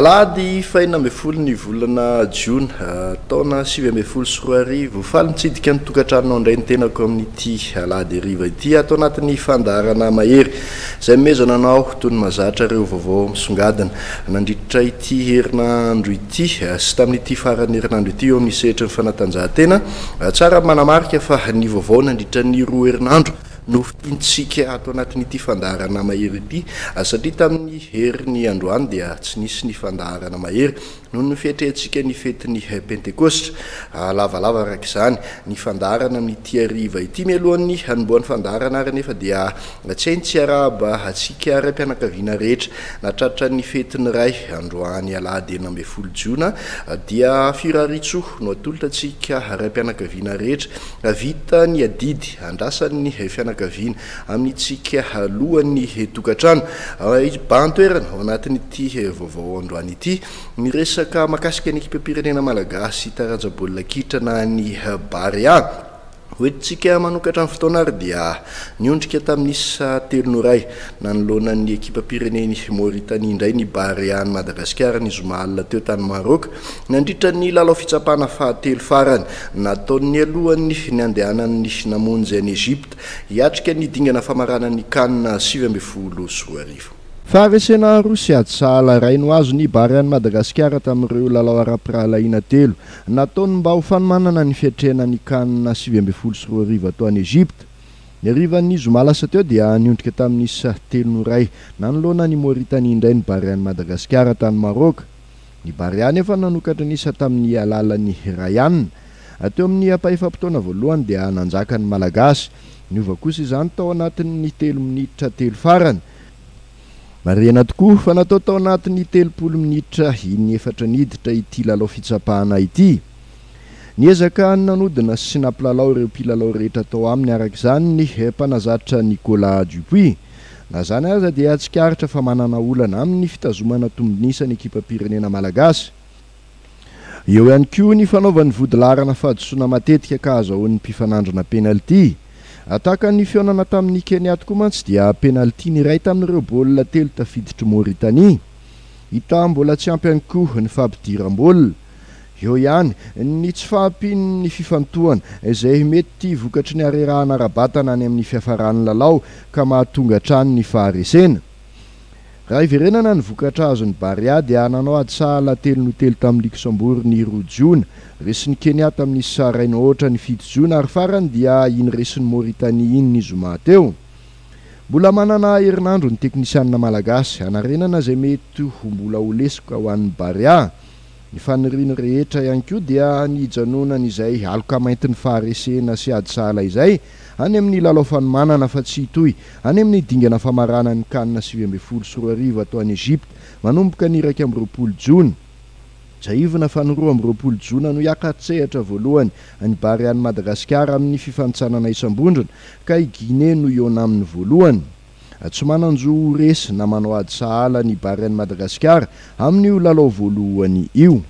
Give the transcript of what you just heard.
Alady faina amby folo ny volana Jona taona 2024 faly mitsidika ny tokantranonao indray ny tenako amin'ity alady hariva ity atao anatin'ny fandaharana mahery izay mezana anao toy ny mahazatra ireo vaovao misongadina nandritra ity herinandro ity sy tamin'ity farany herinandro ity eo amin'ny sehatra ny fanatanjahantena tsara manamarika fa ny vaovao nandritra ny roa herinandro no fitintsika atao anatin'ity fandaharana mahery ity satria tamin'ny heriny androany dia tsy nisy ny fandaharana mahery noho ny fietrentsika ny fetiny pentekosta lavalava araka izany ny fandaharana amin'ity hariva ity mialohan'ny hanomboan'ny fandaharana ary nefa dia tsy hainy tsy arahaba atsika ray-mpianakaviana rehetra natratra ny fetiny ray androany alahady 10 Jona dia firaritso no atolotra atsika ray-mpianakaviana rehetra vita ny adidy andrasan'ny fianakaviana amin'ntsika alohan'ny tokantrano bantoerana ao anatin'ity vaovao androany ity miresaka makasika ny ekipam-pirenena malagasy taranja baolina kitra na ny Barea hoentintsika manokatra amin'ny fotoana ary dia niondrika tamin'isa telonoray nanoloanan'ny ekipam-pireneny Mauritanie indray ny Barea ny Madagasikara ny zoma alina teo tany Maroc nandritra ny lalao fitsapana fahatelo farany nataon'ny alohany ny andehanan'ny namonjy any Egypte hiatrika ny dingana famaranan'ny CAN 2024. Faharesena Rosia atsala ray no azo ny Barea ny Madagasikara tamin'ireo lalao ara-pirahalaina telo nataony mba ho fanomanana ny fiatrena ny CAN 2024 atao any Egypte. Ny harivan'ny zoma lasa teo dia niondrika tamin'isa telonoray nanoloana ny Mauritanie indray ny Barea ny Madagasikara tany Maroc. Ny Barea nefa nanokatra nisa tamin'ny alalan'ny Rayane ateo amin'ny apaefam-potoana voalohany dia nanjaka ny Malagasy niova kosa izany tao anatin'ny 3 minitra telo farany. Marihana tokoa fa natao tao anatin'ny 30 minitra ny efatra niditra ity lalao fitsapahana ity. Niezaka nanodina sy nampilalao ireo mpilalao rehetra tao aminy arak'izany ny mpanazatra Nicolas Dupuis. Na zany aza dia tsikaritra fa manana olana amin'ny fitazomana tombonisa ny ekipam-pirenena malagasy. Eo ihany koa ny fanaovan'ny vodilarana fahadisoana matetika ka azahoan'ny mpifanandrina penalty. Ataka ny fionana tamin'ny Kenya tokoa mantsy dia penalty ny iray tamin'ireo baolina telo tafiditra Mauritanie. Hita mbola tsy ampy ihany koa ny fampidiram-baolina. Eo ihany ny tsy fahampian'ny fifantohana izay mety vokatry ny harerahana ara-batana any amin'ny fiafaran'ny lalao ka mahatonga hatrany ny faharesena. Raha iverenana ny vokatra azon'ny Barea dia nanao atsala 3-3 tamin'ny Luxembourg ny 2 Jona, resin'ny Kenya tamin'ny sarainy ohatra ny 7 Jona ary farany dia iny resin'ny Mauritanie iny ny zoma teo. Mbola manana herinandro ny teknisianina malagasy hanarenana izay mety ho mbola ho lesika ho an'ny Barea. Ny faniriany rehetra ihany koa dia ny janonana izay aloka mainty ny faharesena sy adsala izay any amin'ny lalao fanomanana fa tsy toy any amin'ny dingana famarana ny CAN 2024 atao any Egypte manomboka ny 20 Jona. Jaivina fa ny 20 Jona no hiaka-tsehatra voalohany ny Barea ny Madagasikara amin'ny fifantsanana isam-bondrona ka i Guinée no iona amin'ny voalohany. Tsy mananjo resy na manao ady sahala ny Barea ny Madagasikara amin'ny lalao voalohany io.